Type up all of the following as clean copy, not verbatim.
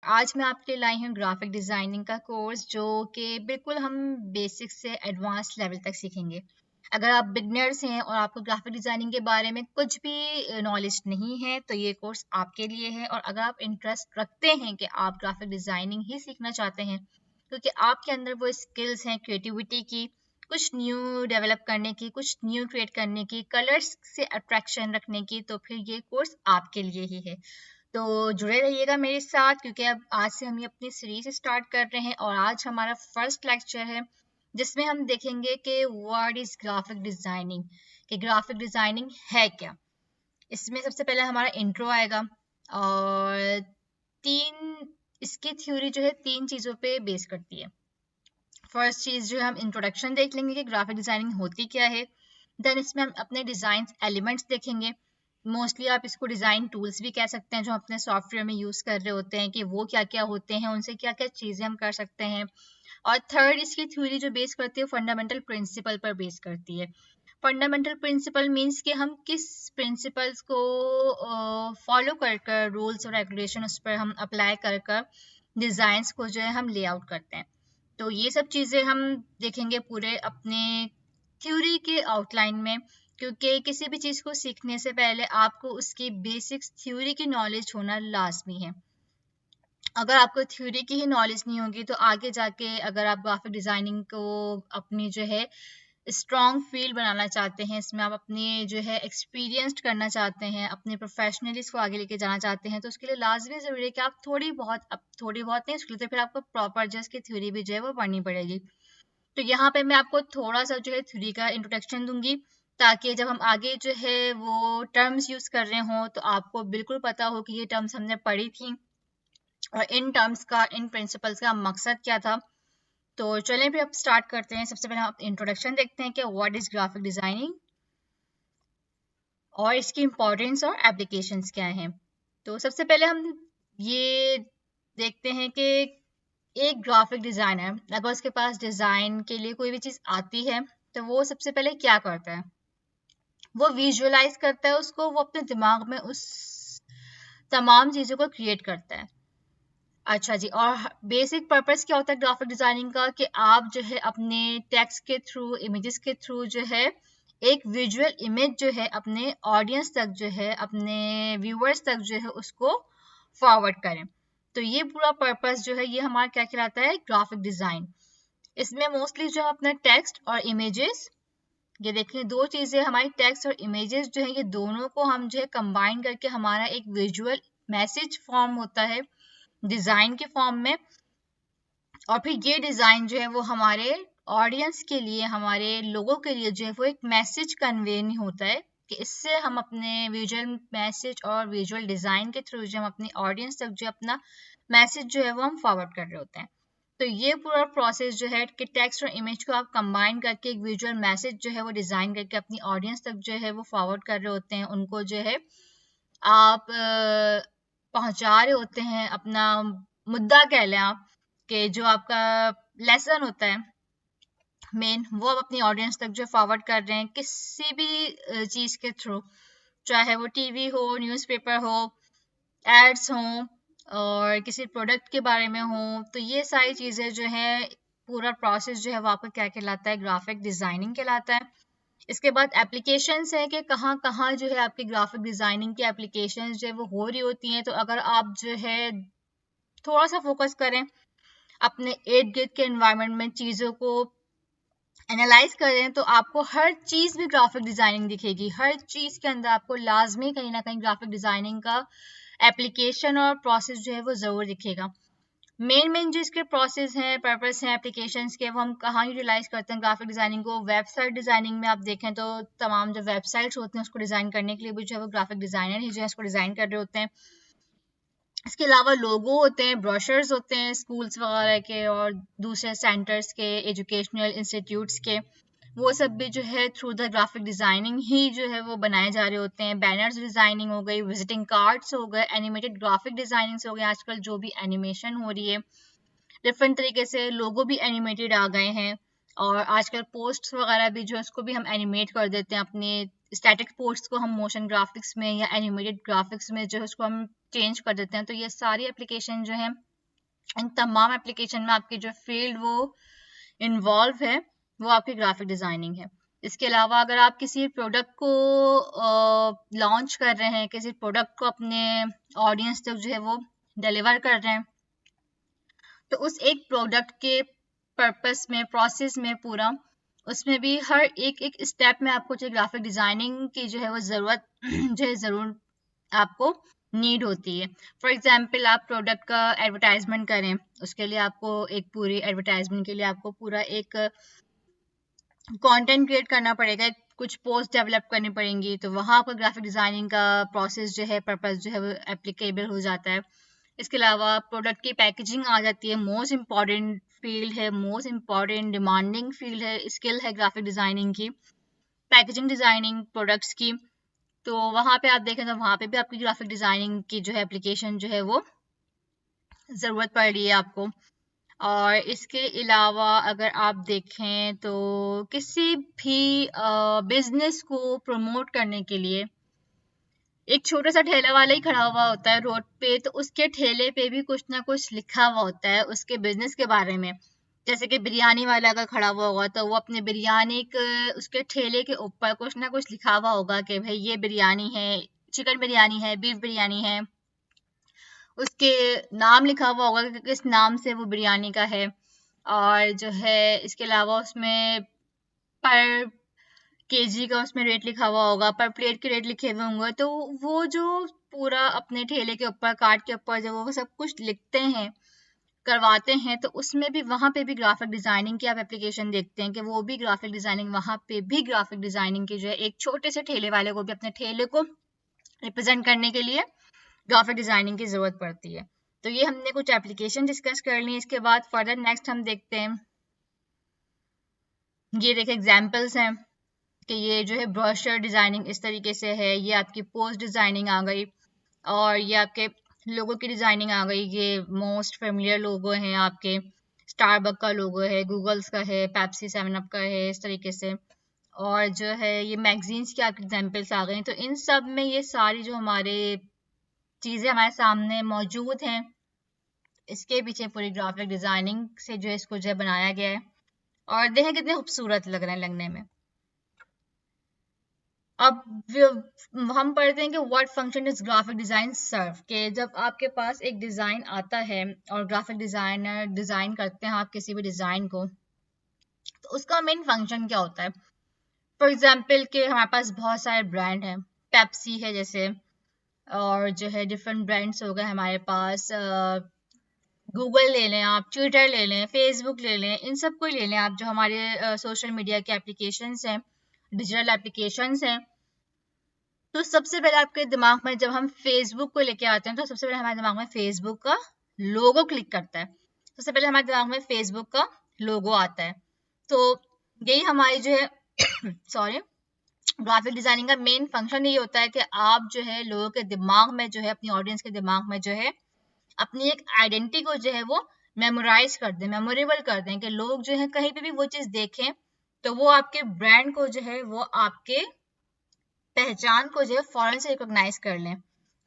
आज मैं आपके लिए लाई हूँ ग्राफिक डिजाइनिंग का कोर्स जो कि बिल्कुल हम बेसिक से एडवांस लेवल तक सीखेंगे। अगर आप बिगनर्स हैं और आपको ग्राफिक डिजाइनिंग के बारे में कुछ भी नॉलेज नहीं है तो ये कोर्स आपके लिए है। और अगर आप इंटरेस्ट रखते हैं कि आप ग्राफिक डिजाइनिंग ही सीखना चाहते हैं क्योंकि आपके अंदर वो स्किल्स हैं क्रिएटिविटी की, कुछ न्यू डेवलप करने की, कुछ न्यू क्रिएट करने की, कलर्स से अट्रैक्शन रखने की, तो फिर ये कोर्स आपके लिए ही है। तो जुड़े रहिएगा मेरे साथ क्योंकि अब आज से हम ये अपनी सीरीज स्टार्ट कर रहे हैं और आज हमारा फर्स्ट लेक्चर है जिसमें हम देखेंगे कि व्हाट इज ग्राफिक डिजाइनिंग, कि ग्राफिक डिजाइनिंग है क्या। इसमें सबसे पहले हमारा इंट्रो आएगा और इसकी थ्योरी जो है 3 चीज़ों पे बेस करती है। फर्स्ट चीज़ जो है हम इंट्रोडक्शन देख लेंगे कि ग्राफिक डिजाइनिंग होती क्या है। देन इसमें हम अपने डिज़ाइन एलिमेंट्स देखेंगे। मोस्टली आप इसको डिज़ाइन टूल्स भी कह सकते हैं जो हम अपने सॉफ्टवेयर में यूज़ कर रहे होते हैं कि वो क्या क्या होते हैं, उनसे क्या क्या चीज़ें हम कर सकते हैं। और थर्ड इसकी थ्योरी जो बेस करती है फंडामेंटल प्रिंसिपल पर बेस करती है। फंडामेंटल प्रिंसिपल मीन्स कि हम किस प्रिंसिपल्स को फॉलो कर कर रूल्स और रेगुलेशन उस पर हम अप्लाई कर कर डिज़ाइंस को जो है हम लेआउट करते हैं। तो ये सब चीज़ें हम देखेंगे पूरे अपने थ्योरी के आउटलाइन में, क्योंकि किसी भी चीज़ को सीखने से पहले आपको उसकी बेसिक्स थ्योरी की नॉलेज होना लाजमी है। अगर आपको थ्योरी की ही नॉलेज नहीं होगी तो आगे जाके अगर आप ग्राफिक डिज़ाइनिंग को अपनी जो है स्ट्रॉन्ग फील्ड बनाना चाहते हैं, इसमें आप अपने जो है एक्सपीरियंस्ड करना चाहते हैं, अपने प्रोफेशनली इसको आगे लेके जाना चाहते हैं, तो उसके लिए लाजमी ज़रूरी है कि आप थोड़ी बहुत नहीं, उसके लिए तो फिर आपको प्रॉपर जस्ट की थ्योरी भी जो है वो पढ़नी पड़ेगी। तो यहाँ पे मैं आपको थोड़ा सा जो है थ्योरी का इंट्रोडक्शन दूंगी ताकि जब हम आगे जो है वो टर्म्स यूज़ कर रहे हों तो आपको बिल्कुल पता हो कि ये टर्म्स हमने पढ़ी थी और इन टर्म्स का, इन प्रिंसिपल्स का मकसद क्या था। तो चलें फिर अब स्टार्ट करते हैं। सबसे पहले हम इंट्रोडक्शन देखते हैं कि व्हाट इज ग्राफिक डिजाइनिंग और इसकी इंपॉर्टेंस और एप्लीकेशंस क्या हैं। तो सबसे पहले हम ये देखते हैं कि एक ग्राफिक डिजाइनर अगर उसके पास डिजाइन के लिए कोई भी चीज आती है तो वो सबसे पहले क्या करता है, वो विजुअलाइज करता है उसको, वो अपने दिमाग में उस तमाम चीजों को क्रिएट करता है। अच्छा जी, और बेसिक पर्पस क्या होता है ग्राफिक डिजाइनिंग का कि आप जो है अपने टेक्स्ट के थ्रू, इमेजेस के थ्रू जो है एक विजुअल इमेज जो है अपने ऑडियंस तक जो है, अपने व्यूअर्स तक जो है उसको फॉरवर्ड करें। तो ये पूरा पर्पस जो है ये हमारा क्या कहलाता है, ग्राफिक डिजाइन। इसमें मोस्टली जो है अपना टेक्स्ट और इमेजेस, ये देखिए दो चीजें हमारी टेक्स्ट और इमेजेस जो है ये दोनों को हम जो है कंबाइन करके हमारा एक विजुअल मैसेज फॉर्म होता है डिजाइन के फॉर्म में। और फिर ये डिजाइन जो है वो हमारे ऑडियंस के लिए, हमारे लोगों के लिए जो है वो एक मैसेज कन्वे नहीं होता है कि इससे हम अपने विजुअल मैसेज और विजुअल डिजाइन के थ्रू जो हम अपनी ऑडियंस तक जो अपना मैसेज जो है वो हम फॉरवर्ड कर रहे होते हैं। तो ये पूरा प्रोसेस जो है कि टेक्स्ट और इमेज को आप कंबाइन करके एक विजुअल मैसेज जो है वो डिजाइन करके अपनी ऑडियंस तक जो है वो फॉरवर्ड कर रहे होते हैं, उनको जो है आप पहुंचा रहे होते हैं अपना मुद्दा कह लें आप, कि जो आपका लेसन होता है मेन वो आप अपनी ऑडियंस तक जो फॉरवर्ड कर रहे हैं किसी भी चीज़ के थ्रू, चाहे वो टीवी हो, न्यूज़पेपर हो, एड्स हों और किसी प्रोडक्ट के बारे में हो। तो ये सारी चीज़ें जो है पूरा प्रोसेस जो है वो आपका क्या कहलाता है, ग्राफिक डिजाइनिंग कहलाता है। इसके बाद एप्लीकेशंस है कि कहाँ कहाँ जो है आपकी ग्राफिक डिजाइनिंग की एप्लीकेशंस जो है वो हो रही होती हैं। तो अगर आप जो है थोड़ा सा फोकस करें अपने इर्द गिर्द के एनवायरनमेंट में, चीज़ों को एनालाइज करें तो आपको हर चीज़ में ग्राफिक डिजाइनिंग दिखेगी। हर चीज़ के अंदर आपको लाजमी कहीं ना कहीं ग्राफिक डिजाइनिंग का एप्लीकेशन और प्रोसेस जो है वो ज़रूर दिखेगा। मेन जो इसके प्रोसेस हैं, पर्पस हैं एप्लीकेशंस के, वो हम कहाँ यूटिलाइज करते हैं ग्राफिक डिजाइनिंग को। वेबसाइट डिजाइनिंग में आप देखें तो तमाम जो वेबसाइट्स होते हैं उसको डिजाइन करने के लिए भी जो है वो ग्राफिक डिजाइनर ही जो है उसको डिजाइन कर रहे होते हैं। इसके अलावा लोगो होते हैं, ब्रोशर्स होते हैं स्कूल्स वगैरह के और दूसरे सेंटर्स के, एजुकेशनल इंस्टीट्यूट्स के, वो सब भी जो है थ्रू द ग्राफिक डिजाइनिंग ही जो है वो बनाए जा रहे होते हैं। बैनर्स डिजाइनिंग हो गई, विजिटिंग कार्ड्स हो गए, एनिमेटेड ग्राफिक डिजाइनिंग हो गए, आजकल जो भी एनिमेशन हो रही है डिफरेंट तरीके से लोगो भी एनिमेटेड आ गए हैं। और आजकल पोस्ट वगैरह भी जो है उसको भी हम एनिमेट कर देते हैं, अपने स्टैटिक पोस्ट को हम मोशन ग्राफिक्स में या एनिमेटेड ग्राफिक्स में जो है उसको हम चेंज कर देते हैं। तो ये सारी एप्लीकेशन जो है इन तमाम एप्लीकेशन में आपकी जो फील्ड वो इन्वॉल्व है वो आपकी ग्राफिक डिजाइनिंग है। इसके अलावा अगर आप किसी प्रोडक्ट को लॉन्च कर रहे हैं, किसी प्रोडक्ट को अपने ऑडियंस तक जो है वो डिलीवर कर रहे हैं, तो उस एक प्रोडक्ट के पर्पस में, प्रोसेस में पूरा, उसमें भी हर एक एक स्टेप में आपको जो ग्राफिक डिजाइनिंग की जो है वो ज़रूरत जो है ज़रूर आपको नीड होती है। फॉर एग्जाम्पल आप प्रोडक्ट का एडवर्टाइजमेंट करें, उसके लिए आपको एक पूरी एडवर्टाइजमेंट के लिए आपको पूरा एक कंटेंट क्रिएट करना पड़ेगा, कुछ पोस्ट डेवलप करनी पड़ेंगी, तो वहाँ आपका ग्राफिक डिजाइनिंग का प्रोसेस जो है, पर्पस जो है वो एप्लीकेबल हो जाता है। इसके अलावा प्रोडक्ट की पैकेजिंग आ जाती है, मोस्ट इम्पॉर्टेंट फील्ड है, मोस्ट इम्पॉर्टेंट डिमांडिंग फील्ड है, स्किल है ग्राफिक डिजाइनिंग की, पैकेजिंग डिजाइनिंग प्रोडक्ट्स की। तो वहाँ पे आप देखें तो वहाँ पे भी आपकी ग्राफिक डिजाइनिंग की जो है एप्लीकेशन जो है वो ज़रूरत पड़ रही है आपको। और इसके अलावा अगर आप देखें तो किसी भी बिजनेस को प्रमोट करने के लिए एक छोटा सा ठेला वाला ही खड़ा हुआ होता है रोड पे, तो उसके ठेले पे भी कुछ ना कुछ लिखा हुआ होता है उसके बिजनेस के बारे में। जैसे कि बिरयानी वाला अगर खड़ा हुआ होगा तो वो अपने बिरयानी के उसके ठेले के ऊपर कुछ ना कुछ लिखा हुआ होगा कि भाई ये बिरयानी है, चिकन बिरयानी है, बीफ बिरयानी है, उसके नाम लिखा हुआ होगा कि किस नाम से वो बिरयानी का है। और जो है इसके अलावा उसमें पर केजी का उसमें रेट लिखा हुआ होगा, पर प्लेट के रेट लिखे हुए होंगे। तो वो जो पूरा अपने ठेले के ऊपर, कार्ट के ऊपर जब वो सब कुछ लिखते हैं, करवाते हैं, तो उसमें भी वहाँ पे भी ग्राफिक डिजाइनिंग की आप एप्लीकेशन देखते हैं कि वो भी ग्राफिक डिजाइनिंग, वहाँ पे भी ग्राफिक डिजाइनिंग की जो है एक छोटे से ठेले वाले को भी अपने ठेले को रिप्रेजेंट करने के लिए ग्राफिक डिजाइनिंग की जरूरत पड़ती है। तो ये हमने कुछ एप्लीकेशन डिस्कस कर ली। इसके बाद फर्दर नेक्स्ट हम देखते हैं, ये देखें एग्जाम्पल्स हैं कि ये जो है ब्रोशर डिजाइनिंग इस तरीके से है, ये आपकी पोस्ट डिजाइनिंग आ गई, और ये आपके लोगो की डिजाइनिंग आ गई। ये मोस्ट फेमिलियर लोगो हैं आपके, स्टारबक का लोगो है, गूगल्स का है, पेप्सी 7 अप का है, इस तरीके से। और जो है ये मैगजीन्स की आपकी एग्जाम्पल्स आ गई। तो इन सब में ये सारी जो हमारे चीज़ें हमारे सामने मौजूद हैं, इसके पीछे पूरी ग्राफिक डिजाइनिंग से जो है इसको जो है बनाया गया है, और देखें कितने खूबसूरत लग रहे हैं लगने में। अब हम पढ़ते हैं कि what function is graphic design serve, के जब आपके पास एक डिजाइन आता है और ग्राफिक डिजाइनर डिजाइन करते हैं आप किसी भी डिजाइन को, तो उसका मेन फंक्शन क्या होता है। फॉर एग्जाम्पल कि हमारे पास बहुत सारे ब्रांड हैं, पेप्सी है जैसे, और जो है डिफरेंट ब्रांड्स हो गए हमारे पास, गूगल ले लें आप, ट्विटर ले लें, फेसबुक ले लें, इन सब को ले लें आप, जो हमारे सोशल मीडिया के एप्लीकेशंस हैं, डिजिटल एप्लीकेशंस हैं। तो सबसे पहले आपके दिमाग में जब हम फेसबुक को लेके आते हैं, तो सबसे पहले हमारे दिमाग में फेसबुक का लोगो क्लिक करता है। सबसे पहले हमारे दिमाग में फेसबुक का लोगो आता है। तो यही हमारी जो है सॉरी, ग्राफिक डिजाइनिंग का मेन फंक्शन यही होता है कि आप जो है लोगों के दिमाग में जो है, अपनी ऑडियंस के दिमाग में जो है, अपनी एक आइडेंटिटी को जो है वो मेमोराइज कर दें, मेमोरेबल कर दें, कि लोग जो है कहीं पे भी वो चीज देखें तो वो आपके ब्रांड को जो है वो आपके पहचान को जो है फौरन से रिकॉग्नाइज कर लें।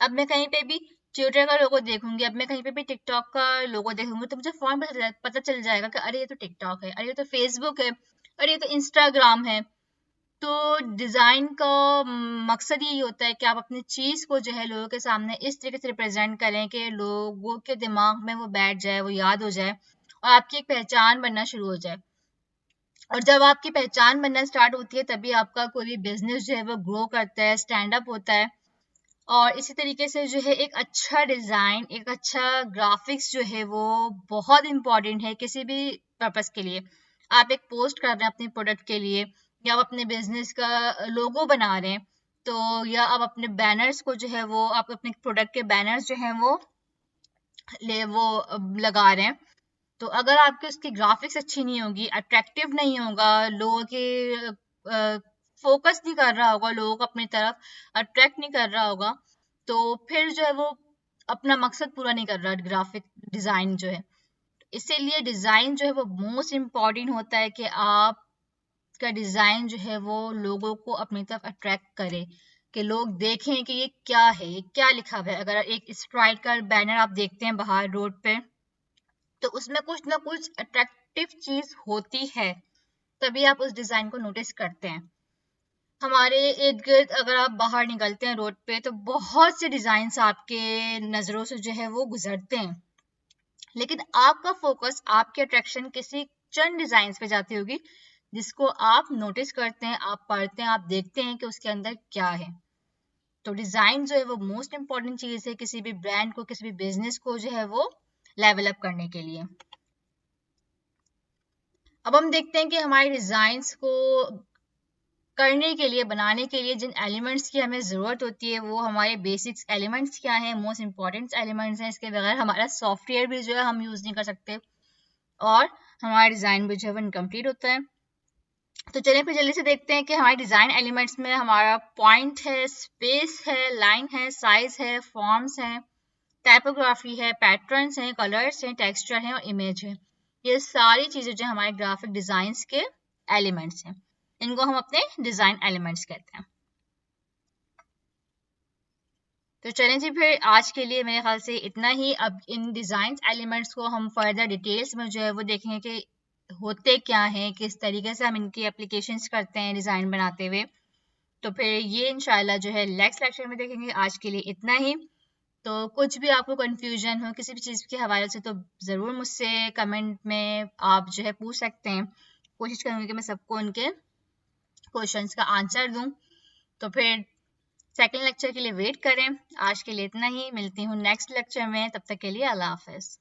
अब मैं कहीं पे भी ट्विटर का लोगो देखूंगी, अब मैं कहीं पे भी टिकटॉक का लोगो देखूंगी, तो मुझे फौरन पता चल जाएगा कि अरे ये तो टिकटॉक है, अरे ये तो फेसबुक है, अरे ये तो इंस्टाग्राम है। तो डिजाइन का मकसद यही होता है कि आप अपनी चीज को जो है लोगों के सामने इस तरीके से रिप्रेजेंट करें कि लोगों के दिमाग में वो बैठ जाए, वो याद हो जाए, और आपकी एक पहचान बनना शुरू हो जाए। और जब आपकी पहचान बनना स्टार्ट होती है, तभी आपका कोई भी बिजनेस जो है वो ग्रो करता है, स्टैंड अप होता है। और इसी तरीके से जो है एक अच्छा डिजाइन, एक अच्छा ग्राफिक्स जो है वो बहुत इंपॉर्टेंट है किसी भी पर्पस के लिए। आप एक पोस्ट कर रहे हैं अपने प्रोडक्ट के लिए, या आप अपने बिजनेस का लोगो बना रहे हैं, तो या आप अपने बैनर्स को जो है वो, आप अपने प्रोडक्ट के बैनर्स जो है वो लगा रहे हैं, तो अगर आपकी उसकी ग्राफिक्स अच्छी नहीं होगी, अट्रैक्टिव नहीं होगा, लोगों के फोकस नहीं कर रहा होगा, लोगों को अपनी तरफ अट्रैक्ट नहीं कर रहा होगा, तो फिर जो है वो अपना मकसद पूरा नहीं कर रहा ग्राफिक डिजाइन जो है। इसीलिए डिजाइन जो है वो मोस्ट इम्पॉर्टेंट होता है कि आपका डिजाइन जो है वो लोगों को अपनी तरफ अट्रैक्ट करे, कि लोग देखें कि ये क्या है, ये क्या लिखा हुआ है। अगर एक स्ट्राइक का बैनर आप देखते हैं बाहर रोड पे, तो उसमें कुछ ना कुछ अट्रैक्टिव चीज होती है, तभी आप उस डिजाइन को नोटिस करते हैं। हमारे इर्द गिर्द अगर आप बाहर निकलते हैं रोड पे, तो बहुत से डिजाइन आपके नजरों से जो है वो गुजरते हैं, लेकिन आपका फोकस, आपकी अट्रैक्शन किसी चंद डिजाइन पे जाती होगी जिसको आप नोटिस करते हैं, आप पढ़ते हैं, आप देखते हैं कि उसके अंदर क्या है। तो डिजाइन जो है वो मोस्ट इंपॉर्टेंट चीज है किसी भी ब्रांड को, किसी भी बिजनेस को जो है वो लेवल अप करने के लिए। अब हम देखते हैं कि हमारे डिजाइन्स को करने के लिए, बनाने के लिए जिन एलिमेंट्स की हमें ज़रूरत होती है, वो हमारे बेसिक्स एलिमेंट्स क्या हैं, मोस्ट इंपॉर्टेंट एलिमेंट्स हैं। इसके बगैर हमारा सॉफ्टवेयर भी जो है हम यूज़ नहीं कर सकते, और हमारा डिज़ाइन भी जो है वो इनकम्प्लीट होता है। तो चलिए फिर जल्दी से देखते हैं कि हमारे डिज़ाइन एलिमेंट्स में हमारा पॉइंट है, स्पेस है, लाइन है, साइज है, फॉर्म्स हैं, टाइपोग्राफी है, पैटर्न्स हैं, कलर्स हैं, टेक्सचर हैं और इमेज है। ये सारी चीज़ें जो हमारे ग्राफिक डिज़ाइंस के एलिमेंट्स हैं, इनको हम अपने डिज़ाइन एलिमेंट्स कहते हैं। तो चलें जी, फिर आज के लिए मेरे ख्याल से इतना ही। अब इन डिज़ाइन एलिमेंट्स को हम फर्दर डिटेल्स में जो है वो देखेंगे कि होते क्या हैं, किस तरीके से हम इनकी एप्लीकेशंस करते हैं डिज़ाइन बनाते हुए। तो फिर ये इंशाल्लाह जो है नेक्स्ट लेक्चर में देखेंगे। आज के लिए इतना ही। तो कुछ भी आपको कंफ्यूजन हो किसी भी चीज़ के हवाले से, तो ज़रूर मुझसे कमेंट में आप जो है पूछ सकते हैं। कोशिश करूँगी कि मैं सबको उनके क्वेश्चंस का आंसर दूं। तो फिर सेकंड लेक्चर के लिए वेट करें। आज के लिए इतना ही, मिलती हूँ नेक्स्ट लेक्चर में, तब तक के लिए अल्लाह हाफिज़।